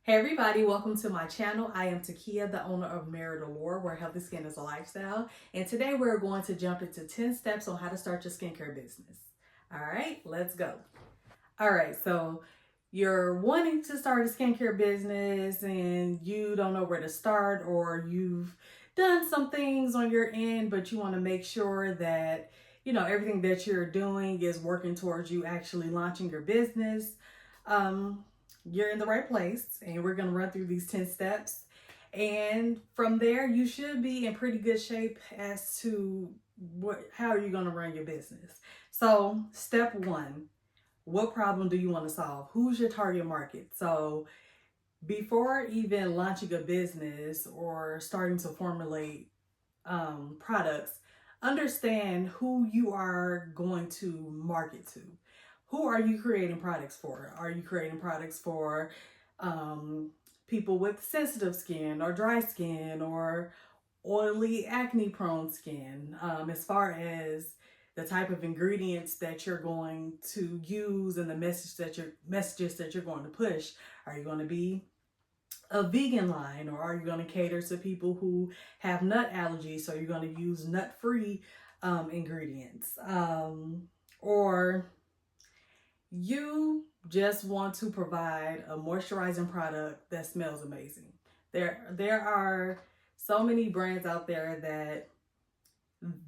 Hey everybody, welcome to my channel. I am Takia, the owner of Marital Lore, where healthy skin is a lifestyle. And today we're going to jump into 10 steps on how to start your skincare business. All right, let's go. All right, so you're wanting to start a skincare business and you don't know where to start, or you've done some things on your end, but you want to make sure that, everything that you're doing is working towards you actually launching your business. You're in the right place, and we're going to run through these 10 steps. And from there, you should be in pretty good shape as to how are you going to run your business. So, step one, what problem do you want to solve? Who's your target market? So, before even launching a business or starting to formulate products, understand who you are going to market to. Who are you creating products for? Are you creating products for people with sensitive skin or dry skin or oily, acne prone skin? As far as the type of ingredients that you're going to use and the messages that you're going to push, are you going to be a vegan line, or are you going to cater to people who have nut allergies? So you're going to use nut-free ingredients, or you just want to provide a moisturizing product that smells amazing. There are so many brands out there that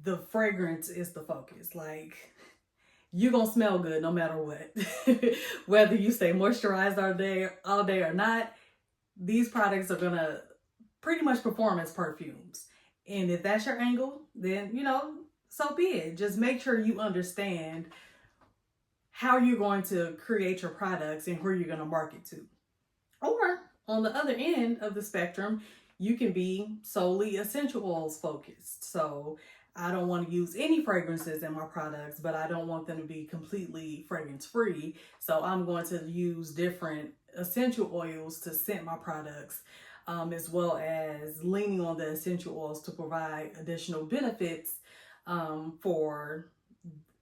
the fragrance is the focus. Like, you're gonna smell good no matter what. Whether you stay moisturized all day or not, these products are gonna pretty much perform as perfumes. And if that's your angle, then so be it. Just make sure you understand how you're going to create your products and where you're going to market to. Or on the other end of the spectrum, you can be solely essential oils focused. So I don't want to use any fragrances in my products, but I don't want them to be completely fragrance free. So I'm going to use different essential oils to scent my products, as well as leaning on the essential oils to provide additional benefits for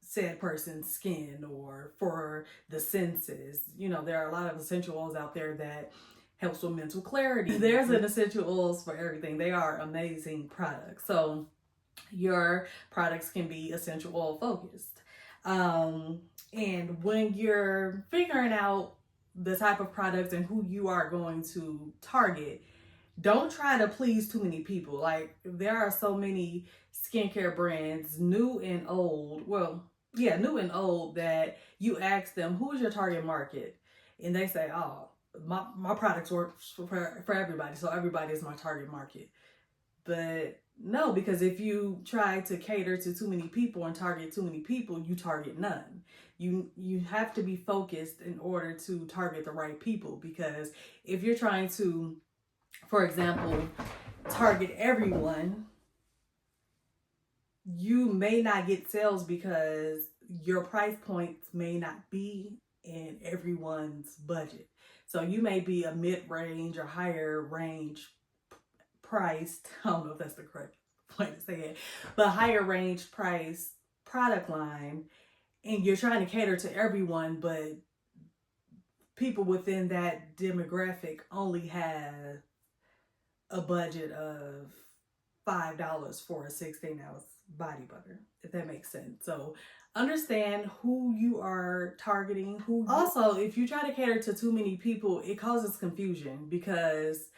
said person's skin or for the senses. There are a lot of essential oils out there that helps with mental clarity. There's an essential oils for everything. They are amazing products. So your products can be essential oil focused. And when you're figuring out the type of products and who you are going to target, don't try to please too many people. Like, there are so many skincare brands, new and old. Well, yeah, new and old, that you ask them, who's your target market? And they say, oh, my products work for everybody, so everybody is my target market. But no, because if you try to cater to too many people and target too many people, you target none. You have to be focused in order to target the right people, because if you're trying to, for example, target everyone, you may not get sales because your price points may not be in everyone's budget. So you may be a mid-range or higher range priced, I don't know if that's the correct way to say it, but higher range price product line, and you're trying to cater to everyone, but people within that demographic only have a budget of $5 for a 16-ounce body butter, if that makes sense. So understand who you are targeting. Also, if you try to cater to too many people, it causes confusion, because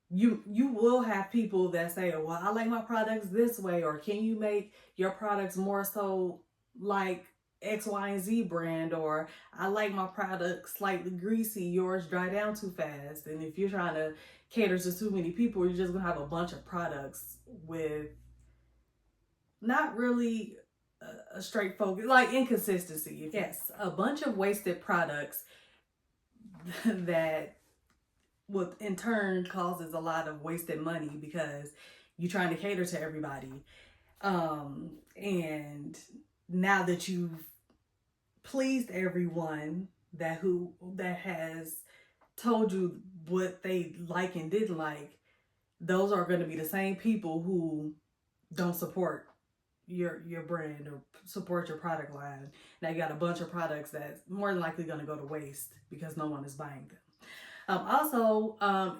you will have people that say, well, I like my products this way, or can you make your products more so like X, Y, and Z brand, or I like my products slightly greasy, yours dry down too fast. And if you're trying to cater to too many people, you're just gonna have a bunch of products with not really a straight focus, like inconsistency. Yes, a bunch of wasted products that what in turn causes a lot of wasted money, because you're trying to cater to everybody. And now that you've pleased everyone that has told you what they like and didn't like, those are going to be the same people who don't support your brand or support your product line. Now you got a bunch of products that's more than likely going to go to waste because no one is buying them.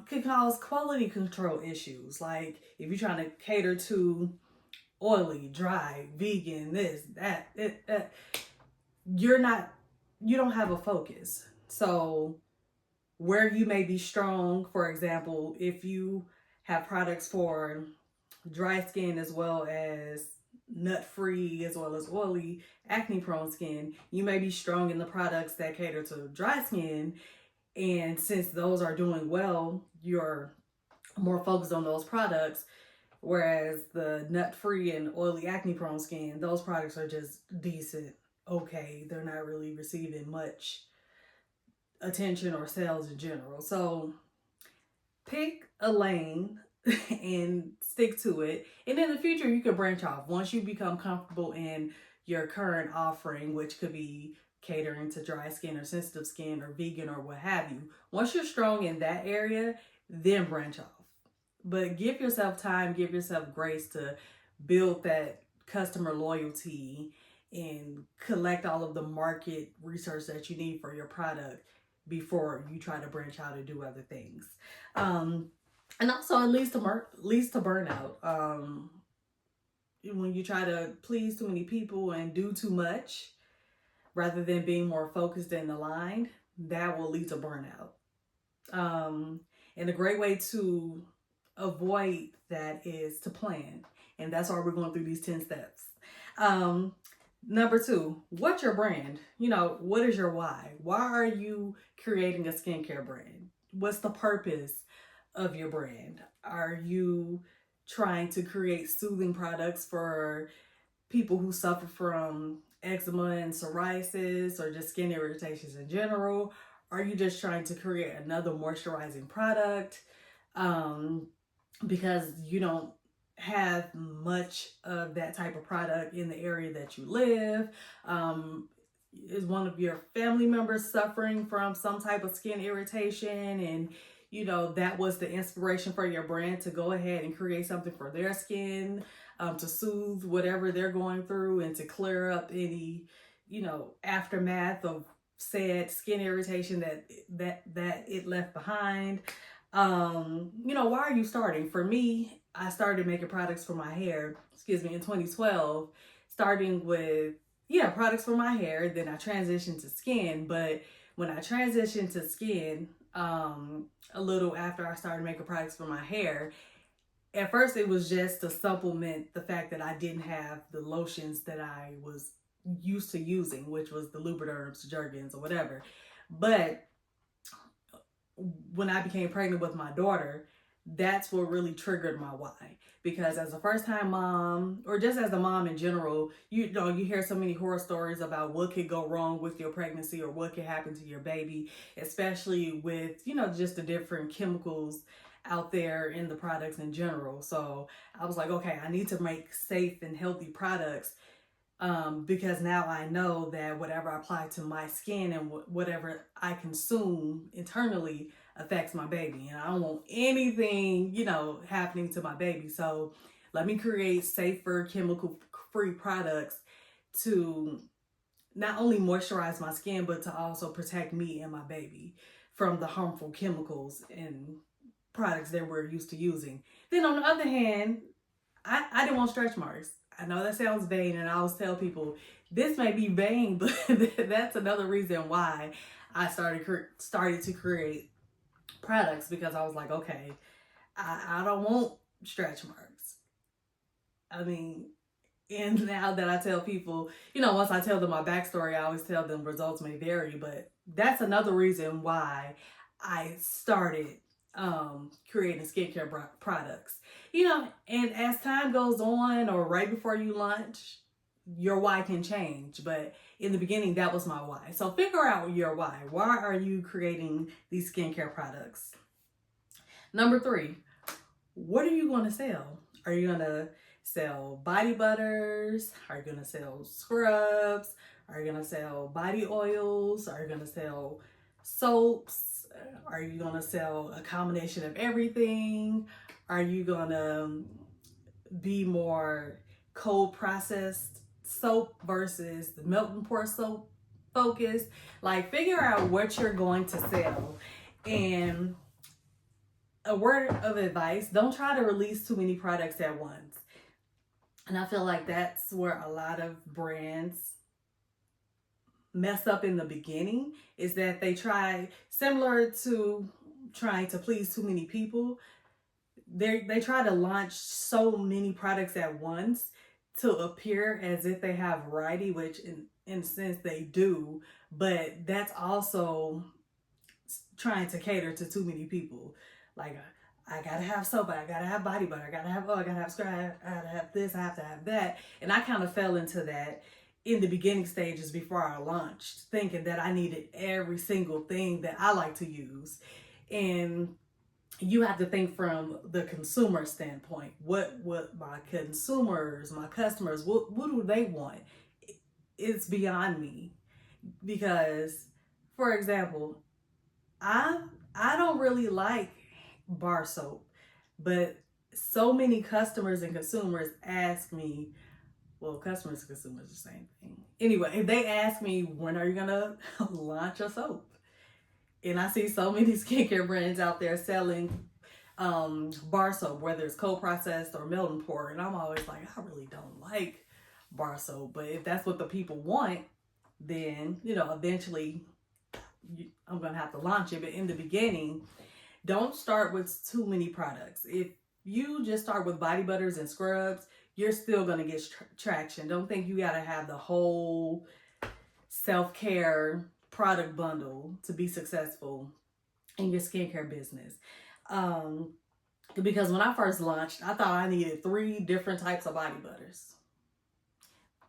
Could cause quality control issues. Like if you're trying to cater to oily, dry, vegan, this, that, you don't have a focus. So where you may be strong, for example, if you have products for dry skin as well as nut free as well as oily, acne prone skin, you may be strong in the products that cater to dry skin. And since those are doing well, you're more focused on those products. Whereas the nut free and oily acne prone skin, those products are just decent. Okay, they're not really receiving much attention or sales in general. So pick a lane and stick to it. And in the future, you can branch off once you become comfortable in your current offering, which could be catering to dry skin or sensitive skin or vegan or what have you. Once you're strong in that area, then branch off. But give yourself time, give yourself grace to build that customer loyalty and collect all of the market research that you need for your product before you try to branch out and do other things. And also it leads to burnout. When you try to please too many people and do too much rather than being more focused and aligned, that will lead to burnout. And a great way to avoid that is to plan. And that's why we're going through these 10 steps. Number 2, what's your brand? What is your why? Why are you creating a skincare brand? What's the purpose of your brand? Are you trying to create soothing products for people who suffer from eczema and psoriasis or just skin irritations in general? Are you just trying to create another moisturizing product because you don't have much of that type of product in the area that you live? Is one of your family members suffering from some type of skin irritation, and that was the inspiration for your brand to go ahead and create something for their skin, to soothe whatever they're going through and to clear up any aftermath of said skin irritation that it left behind. Why are you starting? For me, I started making products for my hair, in 2012, starting with products for my hair. Then I transitioned to skin. But when I transitioned to skin, a little after I started making products for my hair, at first it was just to supplement the fact that I didn't have the lotions that I was used to using, which was the Lubriderms, Jergens, or whatever. But when I became pregnant with my daughter, that's what really triggered my why. Because as a first-time mom, or just as a mom in general, you hear so many horror stories about what could go wrong with your pregnancy or what could happen to your baby, especially with, just the different chemicals out there in the products in general. So I was like, okay, I need to make safe and healthy products, because now I know that whatever I apply to my skin and whatever I consume internally affects my baby, and I don't want anything, happening to my baby. So let me create safer, chemical-free products to not only moisturize my skin, but to also protect me and my baby from the harmful chemicals and products that we're used to using. Then on the other hand, I didn't want stretch marks. I know that sounds vain, and I always tell people this may be vain, but that's another reason why I started to create products, because I was like, okay, I don't want stretch marks. I mean, and now that I tell people, once I tell them my backstory, I always tell them results may vary, but that's another reason why I started creating skincare products. And as time goes on, or right before you launch, your why can change. But in the beginning, that was my why. So figure out your why. Why are you creating these skincare products? Number 3, what are you going to sell? Are you going to sell body butters? Are you going to sell scrubs? Are you going to sell body oils? Are you going to sell soaps? Are you going to sell a combination of everything? Are you going to be more cold processed soap versus the melt and pour soap focus? Like, figure out what you're going to sell And a word of advice, don't try to release too many products at once. And I feel like that's where a lot of brands mess up in the beginning, is that they try, similar to trying to please too many people, they try to launch so many products at once to appear as if they have variety, which in a sense they do, but that's also trying to cater to too many people. Like, I gotta have soap, I gotta have body butter, I gotta have scrub, I gotta have this, I have to have that. And I kind of fell into that in the beginning stages before I launched, thinking that I needed every single thing that I like to use. And you have to think from the consumer standpoint. What my consumers, my customers, what do they want? It's beyond me. Because, for example, I don't really like bar soap, but so many customers and consumers ask me, well, customers and consumers the same thing. Anyway, if they ask me, when are you gonna launch a soap? And I see so many skincare brands out there selling bar soap, whether it's cold processed or melt and pour, and I'm always like, I really don't like bar soap, but if that's what the people want, then eventually I'm gonna have to launch it. But in the beginning, don't start with too many products. If you just start with body butters and scrubs, you're still gonna get traction. Don't think you gotta have the whole self-care product bundle to be successful in your skincare business. Because when I first launched, I thought I needed 3 different types of body butters.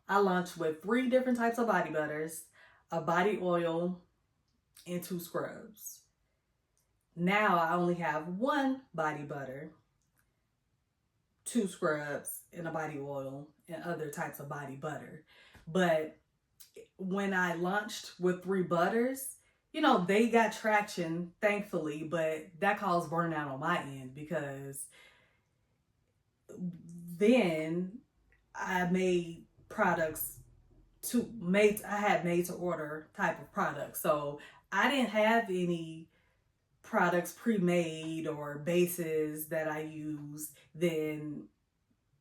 I launched with 3 different types of body butters, a body oil, and 2 scrubs. Now I only have 1 body butter, 2 scrubs, and a body oil, and other types of body butter. But when I launched with 3 butters, they got traction, thankfully, but that caused burnout on my end, because then I made products I had made to order type of products. So I didn't have any products pre-made or bases that I use. Then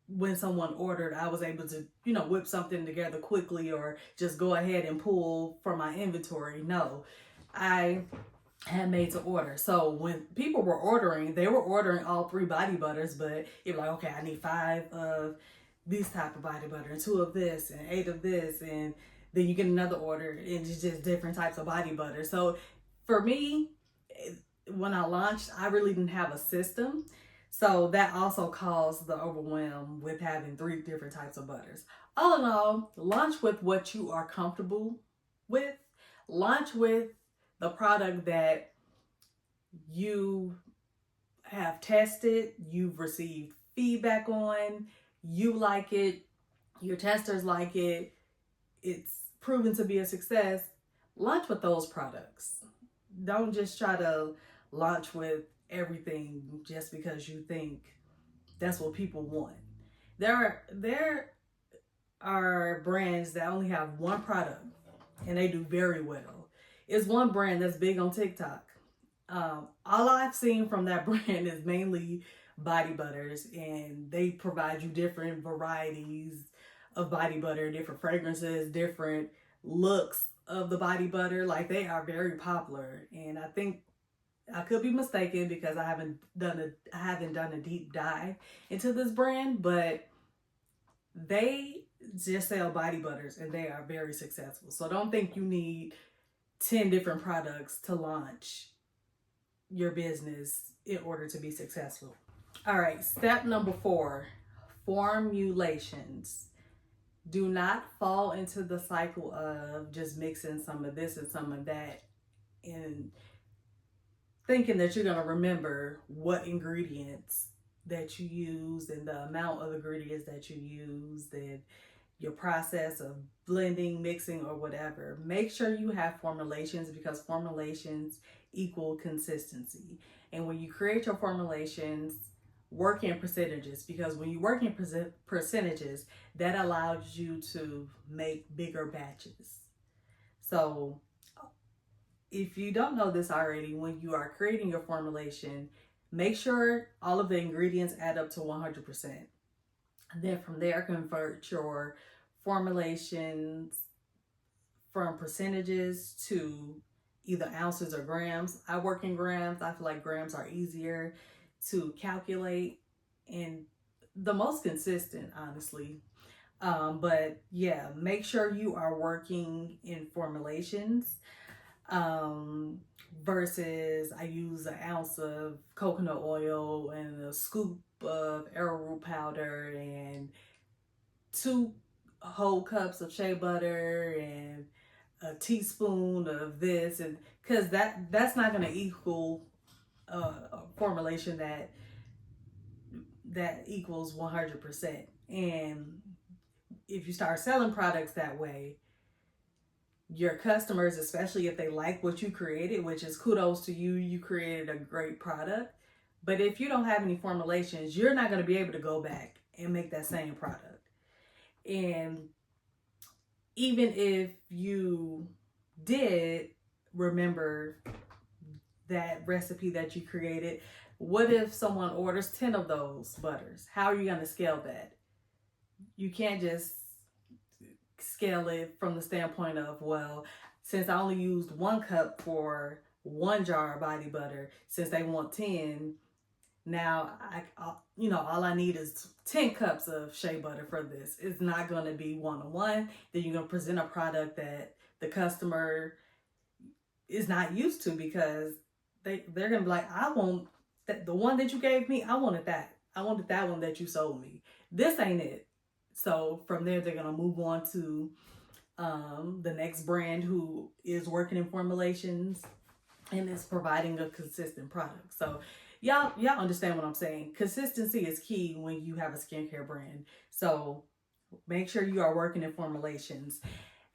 when someone ordered, I was able to, whip something together quickly or just go ahead and pull from my inventory. No, I had made to order. So when people were ordering, they were ordering all 3 body butters, but it was like, okay, I need 5 of these type of body butter and 2 of this and 8 of this. And then you get another order and it's just different types of body butter. So for me, when I launched, I really didn't have a system. So that also caused the overwhelm with having 3 different types of butters. All in all, launch with what you are comfortable with. Launch with the product that you have tested, you've received feedback on, you like it, your testers like it, it's proven to be a success. Launch with those products. Don't just try to launch with everything just because you think that's what people want. There are brands that only have 1 product and they do very well. It's one brand that's big on TikTok. All I've seen from that brand is mainly body butters, and they provide you different varieties of body butter, different fragrances, different looks of the body butter. Like, they are very popular, and I think I could be mistaken because I haven't done a deep dive into this brand, but they just sell body butters and they are very successful. So don't think you need 10 different products to launch your business in order to be successful. All right, step number 4, formulations. Do not fall into the cycle of just mixing some of this and some of that and thinking that you're going to remember what ingredients that you used and the amount of ingredients that you used and your process of blending, mixing, or whatever. Make sure you have formulations, because formulations equal consistency. And when you create your formulations, work in percentages, because when you work in percentages, that allows you to make bigger batches. So if you don't know this already, when you are creating your formulation, make sure all of the ingredients add up to 100%. Then from there, convert your formulations from percentages to either ounces or grams. I work in grams. I feel like grams are easier to calculate and the most consistent, honestly. But yeah, make sure you are working in formulations. Versus I use an ounce of coconut oil and a scoop of arrowroot powder and 2 whole cups of shea butter and a teaspoon of this, and because that's not going to equal a formulation that equals 100%. And if you start selling products that way, your customers, especially if they like what you created, which is kudos to you, you created a great product. But if you don't have any formulations, you're not going to be able to go back and make that same product. And even if you did remember that recipe that you created, what if someone orders 10 of those butters? How are you going to scale that? You can't just scale it from the standpoint of, well, since I only used 1 cup for 1 jar of body butter, since they want 10, now all I need is 10 cups of shea butter for this. It's not going to be one-on-one. Then you're going to present a product that the customer is not used to, because they're going to be like, I want that, the one that you gave me, I wanted that one that you sold me. This ain't it. So from there, they're going to move on to the next brand who is working in formulations and is providing a consistent product. So y'all understand what I'm saying. Consistency is key when you have a skincare brand. So make sure you are working in formulations.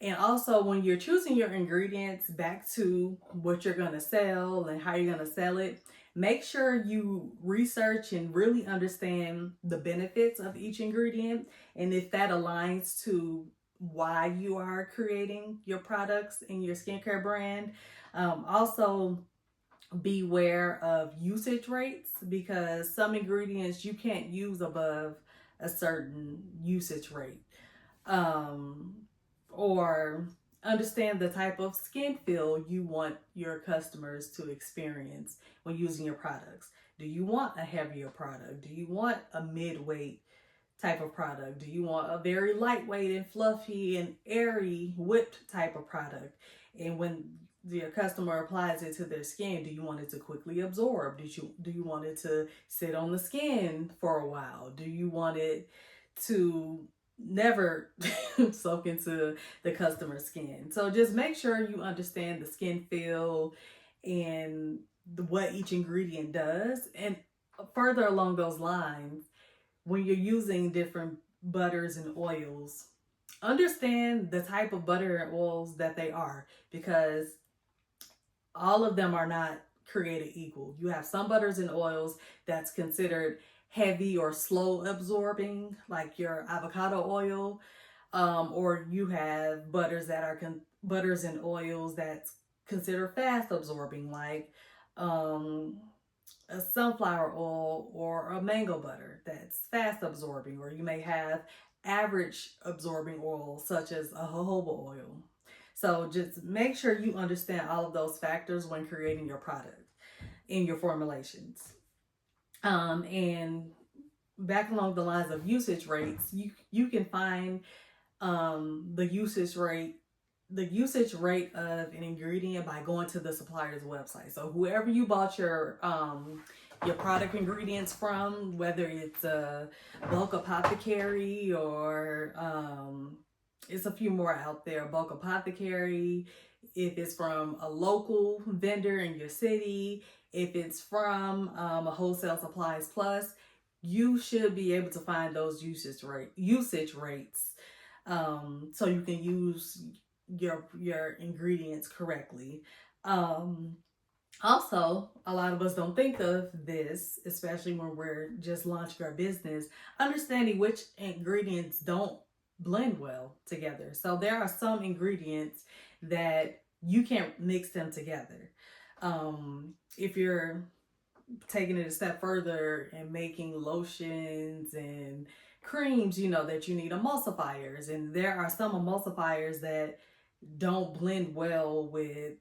And also, when you're choosing your ingredients, back to what you're going to sell and how you're going to sell it, make sure you research and really understand the benefits of each ingredient, and if that aligns to why you are creating your products in your skincare brand. Also, beware of usage rates, because some ingredients you can't use above a certain usage rate. Or understand the type of skin feel you want your customers to experience when using your products. Do you want a heavier product? Do you want a mid-weight type of product? Do you want a very lightweight and fluffy and airy whipped type of product? And when your customer applies it to their skin, do you want it to quickly absorb? Do you want it to sit on the skin for a while? Do you want it to never soak into the customer's skin? So just make sure you understand the skin feel and what each ingredient does. And further along those lines, when you're using different butters and oils, understand the type of butter and oils that they are, because all of them are not created equal. You have some butters and oils that's considered heavy or slow absorbing, like your avocado oil, or you have butters that are butters and oils that's considered fast absorbing, like a sunflower oil or a mango butter that's fast absorbing, or you may have average absorbing oil such as a jojoba oil. So just make sure you understand all of those factors when creating your product in your formulations. And back along the lines of usage rates, you can find the usage rate of an ingredient by going to the supplier's website. So whoever you bought your product ingredients from, whether it's a bulk apothecary or it's a few more out there, bulk apothecary, if it's from a local vendor in your city, if it's from a wholesale supplies plus, you should be able to find those usage rates, so you can use your ingredients correctly. Also, a lot of us don't think of this, especially when we're just launching our business, understanding which ingredients don't blend well together. So there are some ingredients that you can't mix them together. If you're taking it a step further and making lotions and creams, you know that you need emulsifiers, and there are some emulsifiers that don't blend well with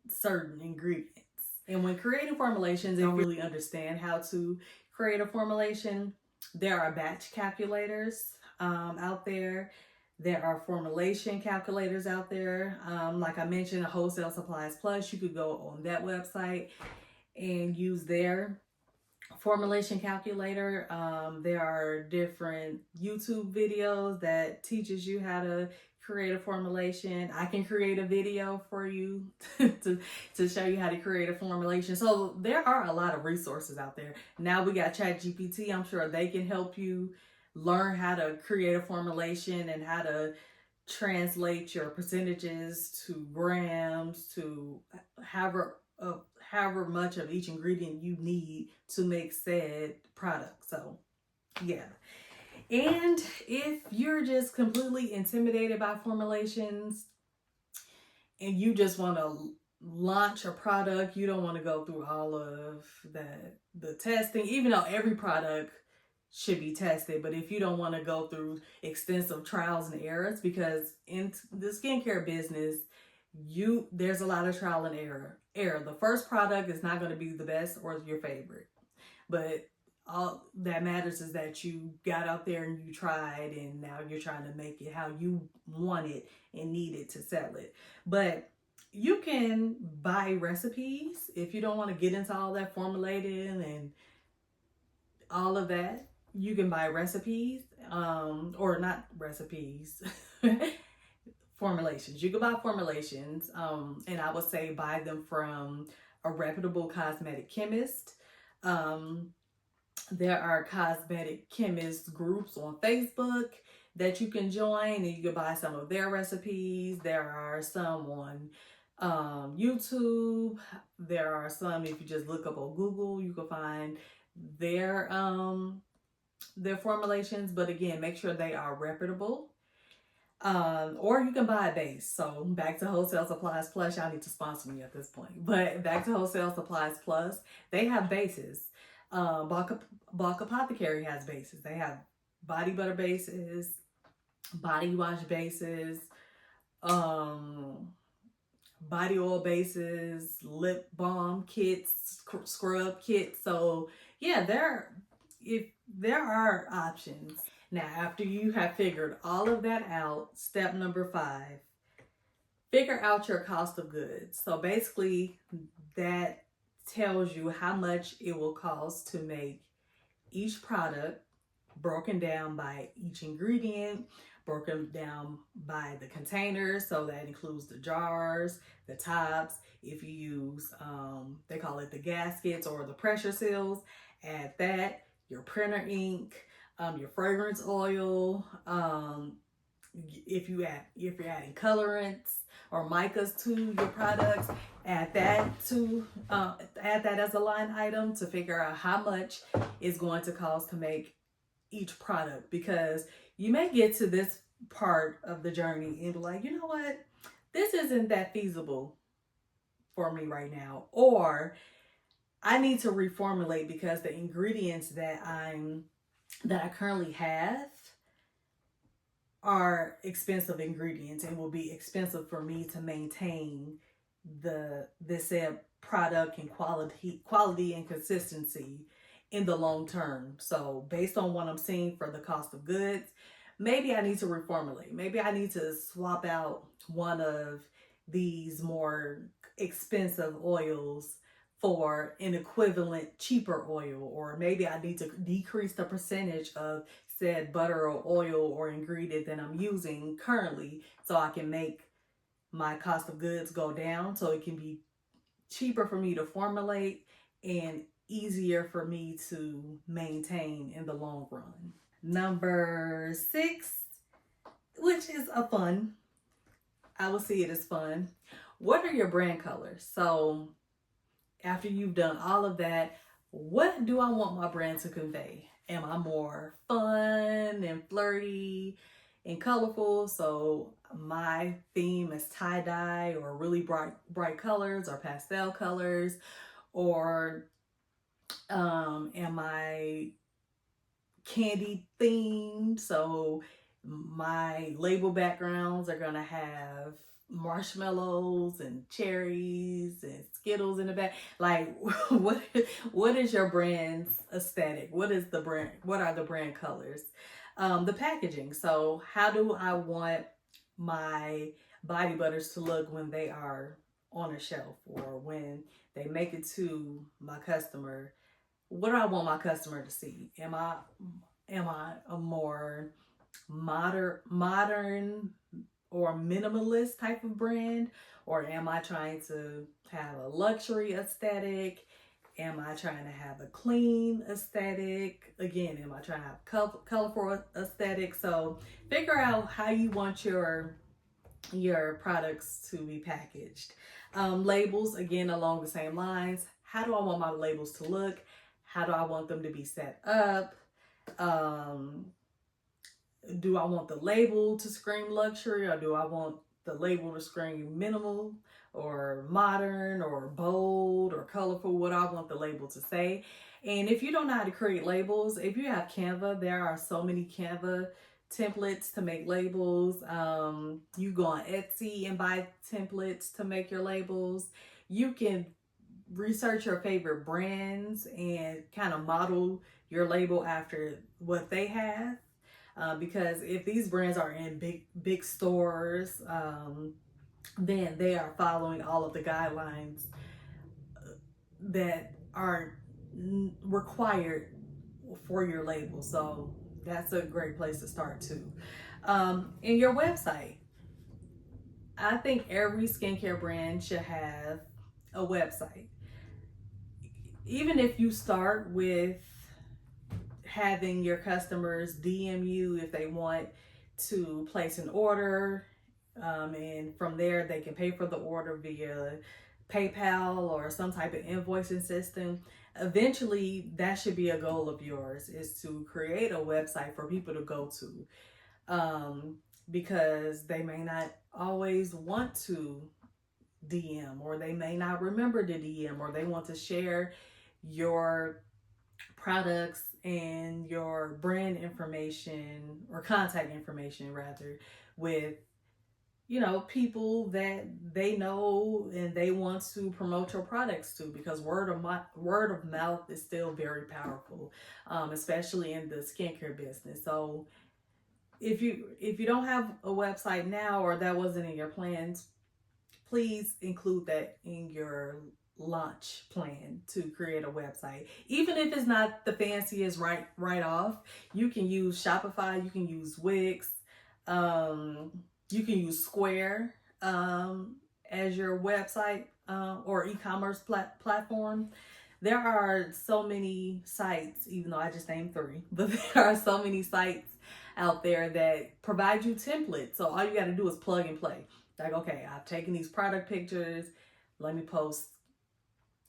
certain ingredients. And when creating formulations, if you really understand how to create a formulation, there are batch calculators out there. There are formulation calculators out there. Like I mentioned, Wholesale Supplies Plus, you could go on that website and use their formulation calculator. There are different YouTube videos that teaches you how to create a formulation. I can create a video for you to show you how to create a formulation. So there are a lot of resources out there. Now we got ChatGPT. I'm sure they can help you learn how to create a formulation and how to translate your percentages to grams to however much of each ingredient you need to make said product. So yeah. And if you're just completely intimidated by formulations and you just want to launch a product, you don't want to go through all of the testing, even though every product should be tested. But if you don't want to go through extensive trials and errors, because in the skincare business, there's a lot of trial and error. The first product is not going to be the best or your favorite, but all that matters is that you got out there and you tried, and now you're trying to make it how you want it and need it to sell it. But you can buy recipes if you don't want to get into all that formulating and all of that. You can buy recipes, or not recipes, formulations. You can buy formulations, and I would say buy them from a reputable cosmetic chemist. There are cosmetic chemist groups on Facebook that you can join, and you can buy some of their recipes. There are some on YouTube. There are some, if you just look up on Google, you can find their formulations. But again, make sure they are reputable. Or you can buy a base. So back to Wholesale Supplies Plus. Y'all need to sponsor me at this point. But back to Wholesale Supplies Plus, they have bases. Bulk Apothecary has bases. They have body butter bases, body wash bases, body oil bases, lip balm kits, scrub kits. So yeah, there are options. Now, after you have figured all of that out, step number 5, figure out your cost of goods. So basically, that tells you how much it will cost to make each product, broken down by each ingredient, broken down by the containers. So that includes the jars, the tops. If you use, they call it the gaskets or the pressure seals, add that, your printer ink, your fragrance oil, if you're adding colorants or micas to your products, add that as a line item to figure out how much it's going to cost to make each product. Because you may get to this part of the journey and be like, you know what, this isn't that feasible for me right now, or I need to reformulate because the ingredients that I currently have are expensive ingredients and will be expensive for me to maintain this said product and quality and consistency in the long term. So based on what I'm seeing for the cost of goods, maybe I need to reformulate. Maybe I need to swap out one of these more expensive oils for an equivalent cheaper oil, or maybe I need to decrease the percentage of said butter or oil or ingredient that I'm using currently so I can make my cost of goods go down, so it can be cheaper for me to formulate and easier for me to maintain in the long run. Number 6, which is I will see it as fun. What are your brand colors? So after you've done all of that, what do I want my brand to convey? Am I more fun and flirty and colorful? So my theme is tie-dye or really bright colors or pastel colors, or am I candy themed? So my label backgrounds are gonna have marshmallows and cherries and Skittles in the back. Like, what is your brand's aesthetic? What is the brand? What are the brand colors? The packaging. So how do I want my body butters to look when they are on a shelf or when they make it to my customer? What do I want my customer to see? Am I a more modern or minimalist type of brand, or am I trying to have a luxury aesthetic? Am I trying to have a clean aesthetic? Again, am I trying to have colorful aesthetic? So figure out how you want your products to be packaged. Labels, again, along the same lines. How do I want my labels to look? How do I want them to be set up? Do I want the label to scream luxury, or do I want the label to scream minimal or modern or bold or colorful? What do I want the label to say? And if you don't know how to create labels, if you have Canva, there are so many Canva templates to make labels. You go on Etsy and buy templates to make your labels. You can research your favorite brands and kind of model your label after what they have. Because if these brands are in big stores, then they are following all of the guidelines that are required for your label. So that's a great place to start too. In your website, I think every skincare brand should have a website. Even if you start with having your customers DM you if they want to place an order, and from there they can pay for the order via PayPal or some type of invoicing system. Eventually, that should be a goal of yours, is to create a website for people to go to, because they may not always want to DM, or they may not remember to DM, or they want to share your products and your brand information, or contact information rather, with people that they know and they want to promote your products to, because word of mouth is still very powerful, especially in the skincare business. So if you don't have a website now, or that wasn't in your plans, please include that in your launch plan to create a website. Even if it's not the fanciest right off, you can use Shopify, you can use Wix, you can use Square as your website or e-commerce platform. There are so many sites, even though I just named 3, but there are so many sites out there that provide you templates. So all you got to do is plug and play. Like, okay, I've taken these product pictures, let me post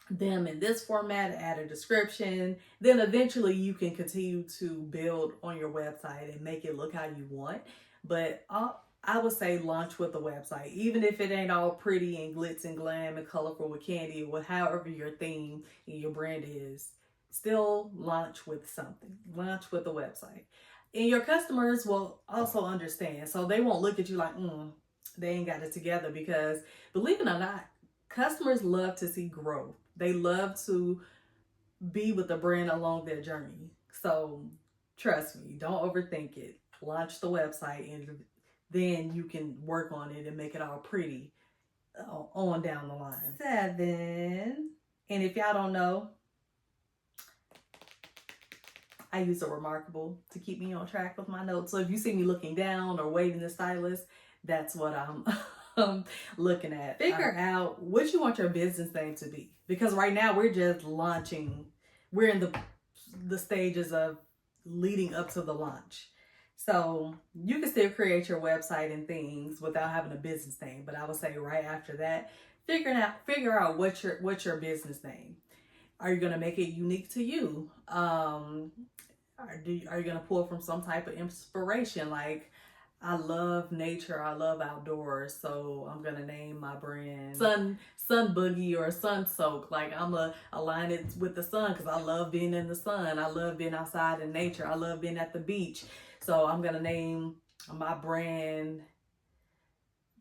them in this format, add a description. Then eventually you can continue to build on your website and make it look how you want. But I would say launch with a website, even if it ain't all pretty and glitz and glam and colorful with candy, or however your theme and your brand is. Still launch with something. Launch with a website. And your customers will also understand. So they won't look at you like, they ain't got it together, because believe it or not, customers love to see growth. They love to be with the brand along their journey. So trust me, don't overthink it. Launch the website, and then you can work on it and make it all pretty on down the line. 7. And if y'all don't know, I use a Remarkable to keep me on track with my notes. So if you see me looking down or waving the stylus, that's what I'm looking at. Figure out what you want your business name to be, because right now we're just launching. We're in the stages of leading up to the launch. So you can still create your website and things without having a business name. But I would say right after that, figure out what's your business name. Are you going to make it unique to you? Are you going to pull from some type of inspiration? Like, I love nature. I love outdoors. So I'm gonna name my brand Sun Boogie or Sun Soak. Like I'm gonna align it with the sun because I love being in the sun. I love being outside in nature. I love being at the beach. So I'm gonna name my brand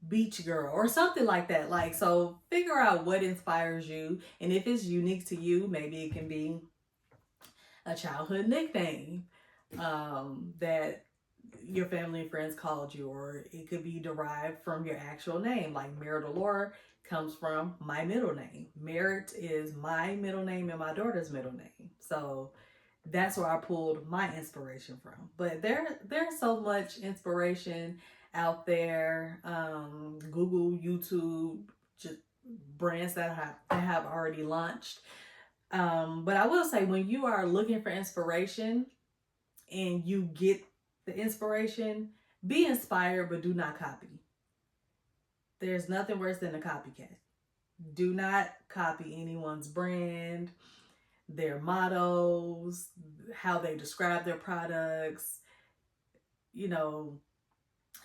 Beach Girl or something like that. Like, so figure out what inspires you, and if it's unique to you, maybe it can be a childhood nickname that your family and friends called you, or it could be derived from your actual name. Like Marital Laura comes from my middle name. Merritt is my middle name and my daughter's middle name. So that's where I pulled my inspiration from. But there's so much inspiration out there. Google, YouTube, just brands that have already launched. But I will say, when you are looking for inspiration and you get the inspiration, be inspired, but do not copy. There's nothing worse than a copycat. Do not copy anyone's brand, their mottos, how they describe their products, you know,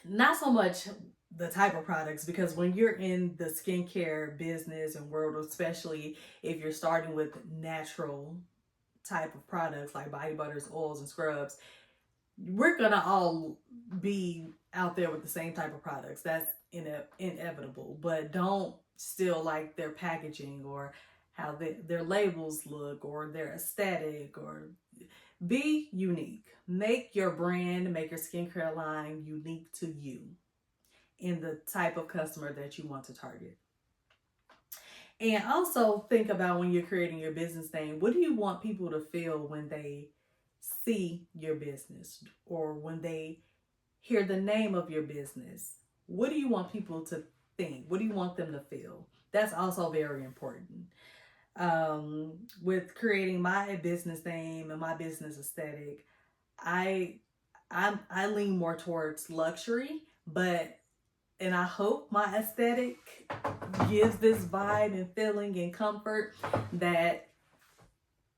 not so much the type of products, because when you're in the skincare business and world, especially if you're starting with natural type of products like body butters, oils, and scrubs, we're gonna all be out there with the same type of products. That's inevitable. But don't steal like their packaging or how their labels look or their aesthetic, or be unique. Make your brand, make your skincare line unique to you and the type of customer that you want to target. And also think about, when you're creating your business name, what do you want people to feel when they see your business or when they hear the name of your business? What do you want people to think? What do you want them to feel? That's also very important. With creating my business name and my business aesthetic, I lean more towards luxury, and I hope my aesthetic gives this vibe and feeling and comfort that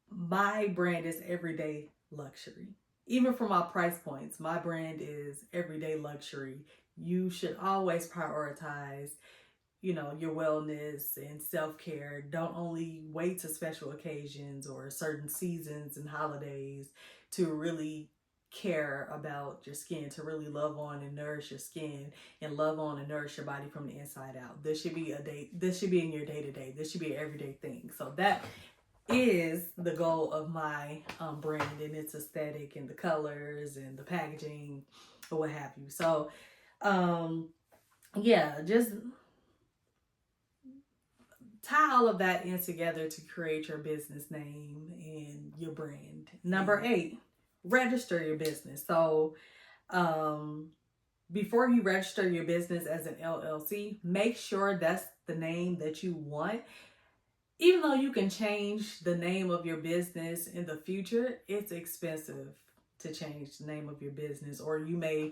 my brand is everyday luxury. Even for my price points, my brand is everyday luxury. You should always prioritize, your wellness and self-care. Don't only wait to special occasions or certain seasons and holidays to really care about your skin, to really love on and nourish your skin and love on and nourish your body from the inside out. This should be in your day-to-day. This should be an everyday thing. So that is the goal of my brand, and its aesthetic and the colors and the packaging or what have you. So yeah, just tie all of that in together to create your business name and your brand. Number 8, register your business. So before you register your business as an LLC, make sure that's the name that you want. Even though you can change the name of your business in the future, it's expensive to change the name of your business. Or you may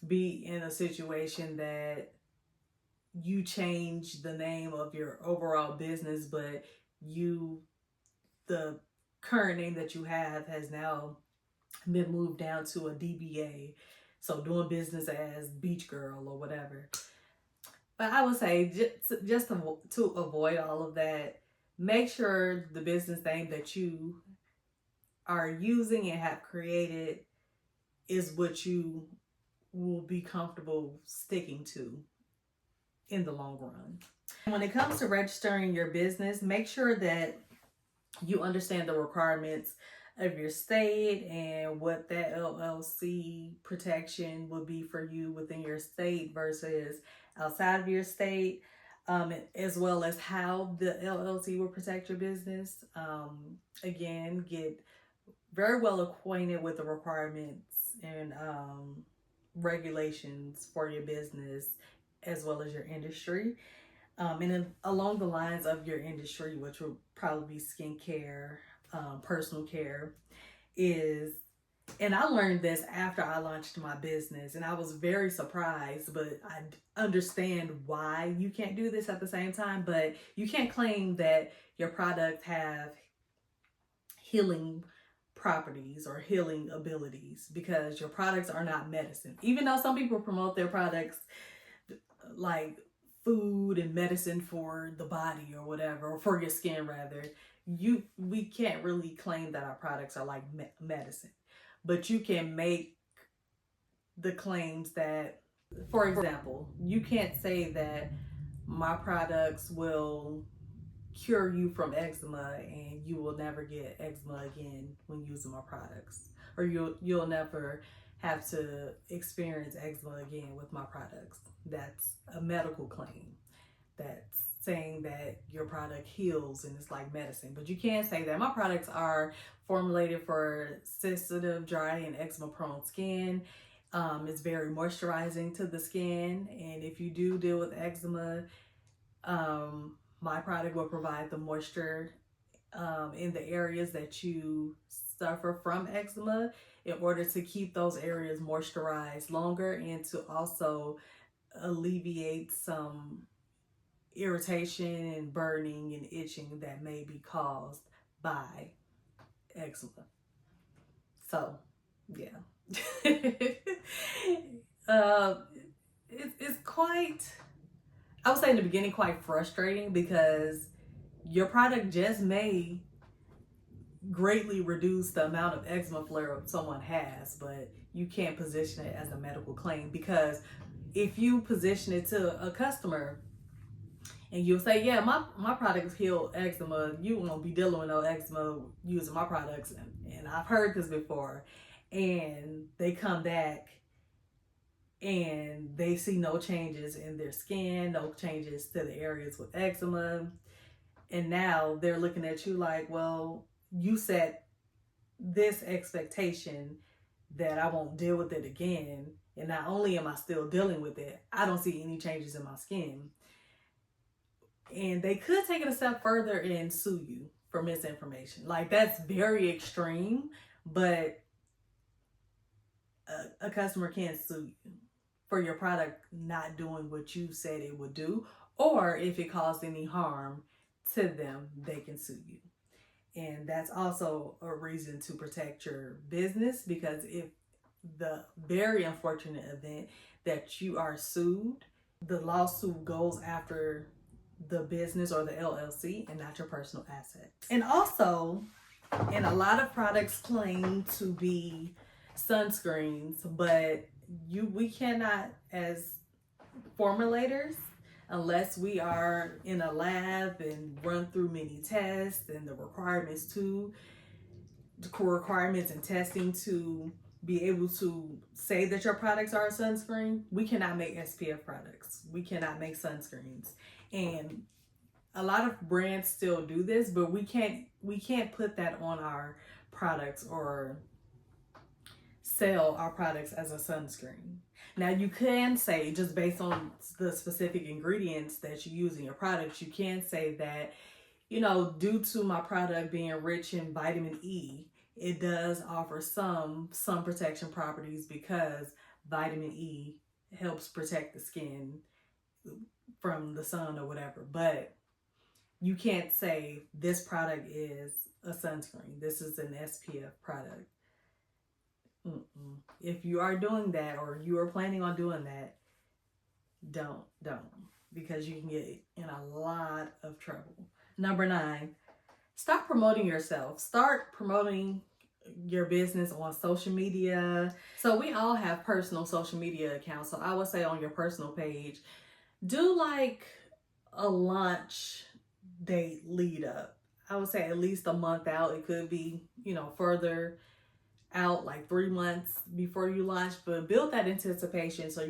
be in a situation that you change the name of your overall business, but the current name that you have has now been moved down to a DBA. So doing business as Beach Girl or whatever. But I would say, just to avoid all of that, make sure the business name that you are using and have created is what you will be comfortable sticking to in the long run. When it comes to registering your business, make sure that you understand the requirements of your state and what that LLC protection would be for you within your state versus outside of your state, as well as how the LLC will protect your business. Again, get very well acquainted with the requirements and regulations for your business as well as your industry. And then along the lines of your industry, which will probably be skincare, personal care, and I learned this after I launched my business, and I was very surprised, but I understand why you can't do this at the same time. But you can't claim that your product have healing properties or healing abilities, because your products are not medicine. Even though some people promote their products like food and medicine for the body or whatever, or for your skin rather, we can't really claim that our products are like medicine. But you can make the claims that, for example, you can't say that my products will cure you from eczema and you will never get eczema again when using my products, or you'll never have to experience eczema again with my products. That's a medical claim. That's saying that your product heals and it's like medicine. But you can't say that my products are formulated for sensitive, dry, and eczema prone skin. It's very moisturizing to the skin, and if you do deal with eczema, my product will provide the moisture in the areas that you suffer from eczema, in order to keep those areas moisturized longer and to also alleviate some irritation and burning and itching that may be caused by eczema. So, yeah. It's quite, I would say in the beginning, quite frustrating, because your product just may greatly reduce the amount of eczema flare-up someone has, but you can't position it as a medical claim, because if you position it to a customer and you'll say, yeah, my products heal eczema, you won't be dealing with no eczema using my products, and I've heard this before, and they come back and they see no changes in their skin, no changes to the areas with eczema, and now they're looking at you like, well, you set this expectation that I won't deal with it again, and not only am I still dealing with it, I don't see any changes in my skin. And they could take it a step further and sue you for misinformation. Like, that's very extreme, but a customer can sue you for your product not doing what you said it would do, or if it caused any harm to them, they can sue you. And that's also a reason to protect your business, because if the very unfortunate event that you are sued, the lawsuit goes after the business or the LLC and not your personal assets. And also, and a lot of products claim to be sunscreens, but we cannot, as formulators, unless we are in a lab and run through many tests and the requirements and testing to be able to say that your products are a sunscreen, we cannot make SPF products. We cannot make sunscreens. And a lot of brands still do this, but we can't put that on our products or sell our products as a sunscreen. Now, you can say, just based on the specific ingredients that you use in your products, you can say that, due to my product being rich in vitamin E, it does offer some sun protection properties, because vitamin E helps protect the skin from the sun or whatever. But you can't say this product is a sunscreen. This is an SPF product. If you are doing that, or you are planning on doing that, don't, because you can get in a lot of trouble. Number 9, start promoting yourself. Start promoting your business on social media. So we all have personal social media accounts. So I would say on your personal page, do like a launch date lead up. I would say at least a month out. It could be, further out, like 3 months before you launch, but build that anticipation so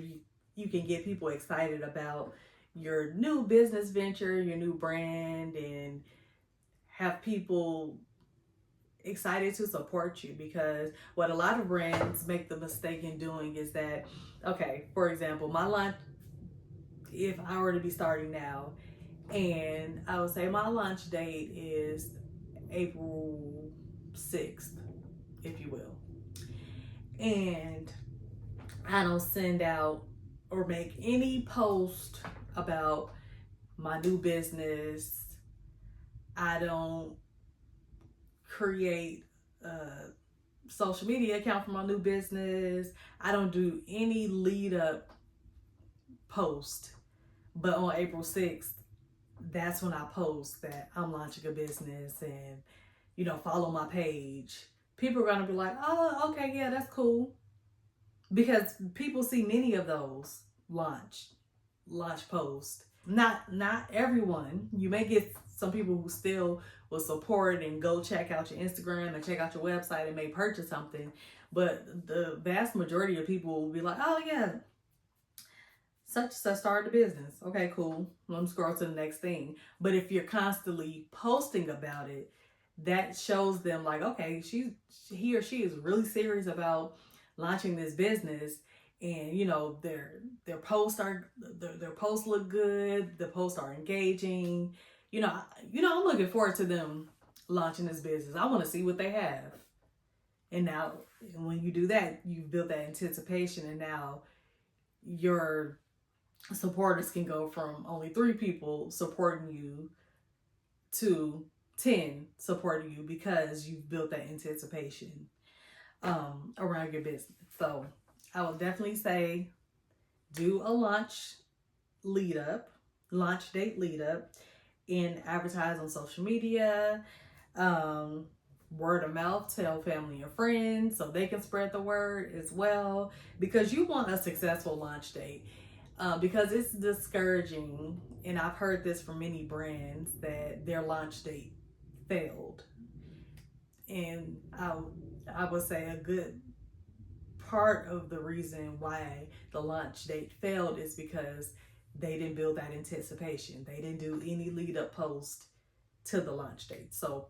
you can get people excited about your new business venture, your new brand, and have people excited to support you. Because what a lot of brands make the mistake in doing is that, okay, for example, my launch, if I were to be starting now, and I would say my launch date is April 6th, if you will, and I don't send out or make any post about my new business. I don't create social media account for my new business. I don't do any lead up post. But on April 6th, that's when I post that I'm launching a business and, follow my page. People are going to be like, oh, okay, yeah, that's cool. Because people see many of those launch posts. Not everyone. You may get some people who still will support and go check out your Instagram and check out your website and may purchase something. But the vast majority of people will be like, oh yeah, such and such started a business. Okay, cool. Let me scroll to the next thing. But if you're constantly posting about it, that shows them like, okay, he or she is really serious about launching this business. And their posts look good. The posts are engaging. I'm looking forward to them launching this business. I want to see what they have. And now, when you do that, you've built that anticipation, and now your supporters can go from only 3 people supporting you to 10 supporting you because you've built that anticipation around your business. So I would definitely say do a launch date lead up, and advertise on social media, word of mouth, tell family and friends so they can spread the word as well, because you want a successful launch date. Because it's discouraging, and I've heard this from many brands that their launch date failed. And I would say a good part of the reason why the launch date failed is because they didn't build that anticipation. They didn't do any lead up post to the launch date. So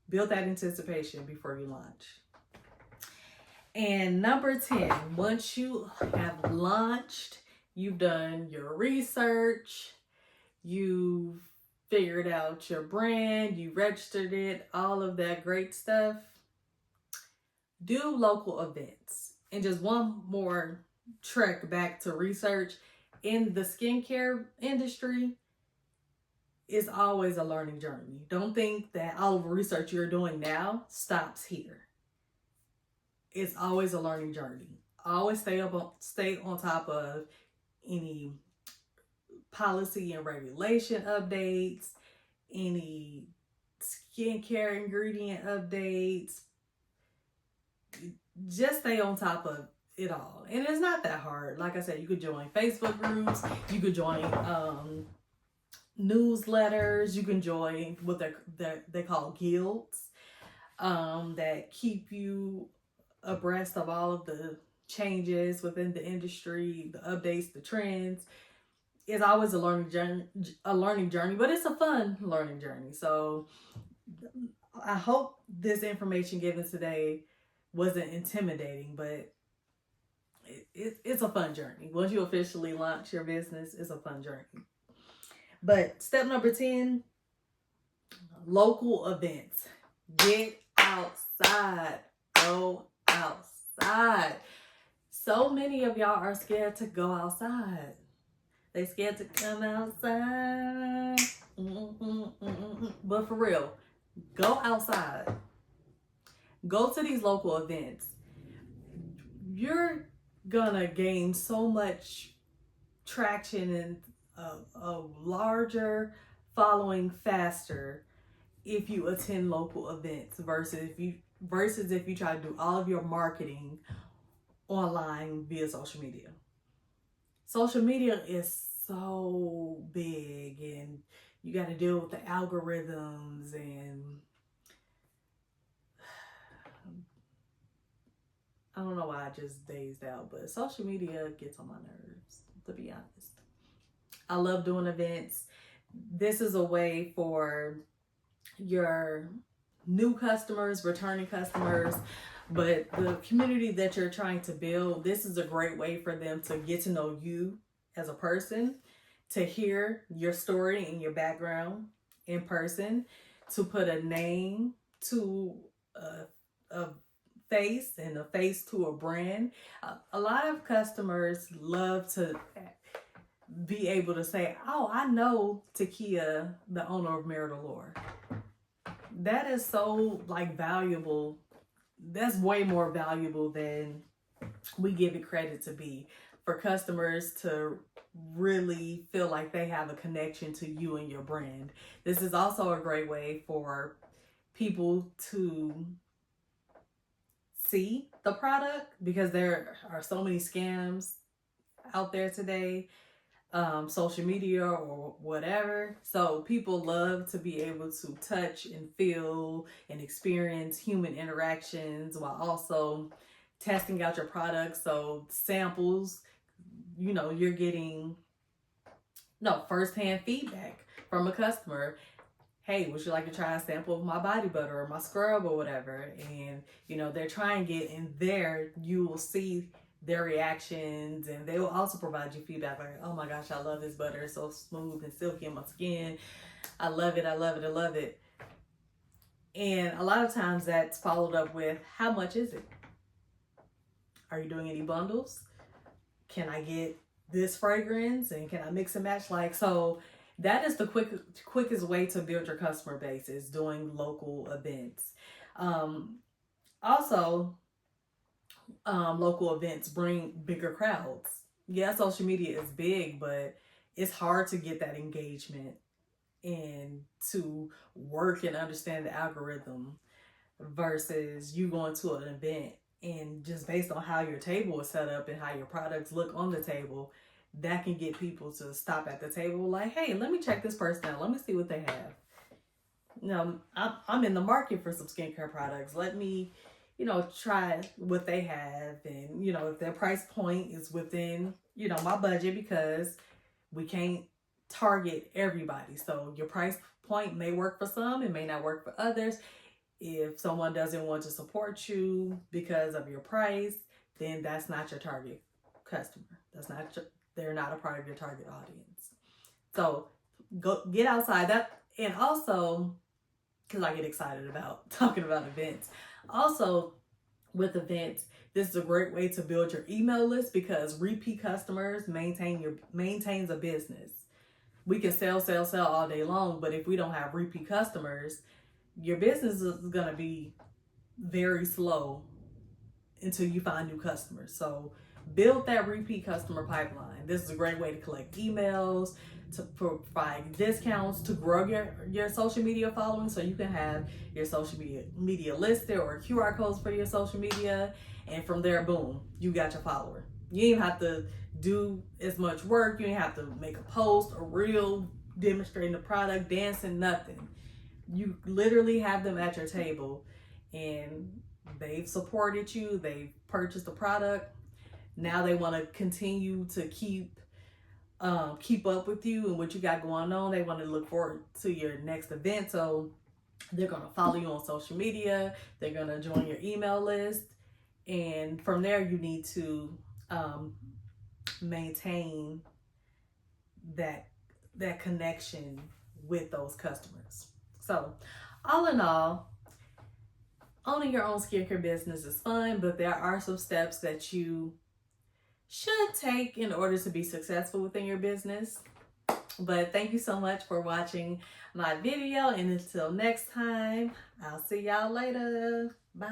build that anticipation before you launch. And number 10, once you have launched, you've done your research, you've figured out your brand, you registered it, all of that great stuff, do local events. And just one more trek back to research. In the skincare industry, it's always a learning journey. Don't think that all of the research you're doing now stops here. It's always a learning journey. Always stay on top of any policy and regulation updates, any skincare ingredient updates. Just stay on top of it all. And it's not that hard. Like I said, you could join Facebook groups, you could join newsletters, you can join what they call guilds that keep you abreast of all of the changes within the industry, the updates, the trends. It's always a learning journey, but it's a fun learning journey. So I hope this information given today wasn't intimidating, but it's a fun journey. Once you officially launch your business, it's a fun journey. But step number 10, local events. Get outside. Go outside. So many of y'all are scared to go outside. They scared to come outside. But for real, go outside. Go to these local events. You're gonna gain so much traction and a larger following faster if you attend local events versus if you try to do all of your marketing online via social media. Social media is so big, and you got to deal with the algorithms, and I don't know why I just dazed out, but social media gets on my nerves, to be honest. I love doing events. This is a way for your new customers, returning customers, but the community that you're trying to build, this is a great way for them to get to know you as a person, to hear your story and your background in person, to put a name to a face and a face to a brand. A lot of customers love to be able to say, oh, I know Takia, the owner of Marital Lore. That is so valuable that's way more valuable than we give it credit to be, for customers to really feel like they have a connection to you and your brand. This is also a great way for people to see the product, because there are so many scams out there today, social media or whatever. So people love to be able to touch and feel and experience human interactions while also testing out your products. So samples, you're getting firsthand feedback from a customer. Hey, would you like to try a sample of my body butter or my scrub or whatever? And they're trying it, and there you will see their reactions, and they will also provide you feedback like, oh my gosh, I love this butter, it's so smooth and silky on my skin, I love it, I love it, I love it. And a lot of times that's followed up with, how much is it? Are you doing any bundles? Can I get this fragrance, and can I mix and match? So that is the quickest way to build your customer base, is doing local events. Also, local events bring bigger crowds. Yeah, social media is big, but it's hard to get that engagement and to work and understand the algorithm versus you going to an event, and just based on how your table is set up and how your products look on the table, that can get people to stop at the table like, hey, let me check this person out. Let me see what they have. I'm in the market for some skincare products. Let me, try what they have. And, if their price point is within, my budget, because we can't target everybody. So your price point may work for some, it may not work for others. If someone doesn't want to support you because of your price, then that's not your target customer. They're not a part of your target audience. So go get outside that. And also, because I get excited about talking about events, also with events, this is a great way to build your email list, because repeat customers maintains a business. We can sell all day long, but if we don't have repeat customers, your business is going to be very slow until you find new customers. So build that repeat customer pipeline. This is a great way to collect emails, to provide discounts, to grow your social media following, so you can have your social media listed, or QR codes for your social media. And from there, boom, you got your follower. You didn't have to do as much work. You didn't have to make a post, a reel demonstrating the product, dancing, nothing. You literally have them at your table, and they've supported you. They've purchased the product. Now they want to continue to keep up with you and what you got going on. They want to look forward to your next event. So they're going to follow you on social media. They're going to join your email list. And from there, you need to maintain that connection with those customers. So all in all, owning your own skincare business is fun, but there are some steps that you should take in order to be successful within your business. But thank you so much for watching my video, and until next time, I'll see y'all later. Bye.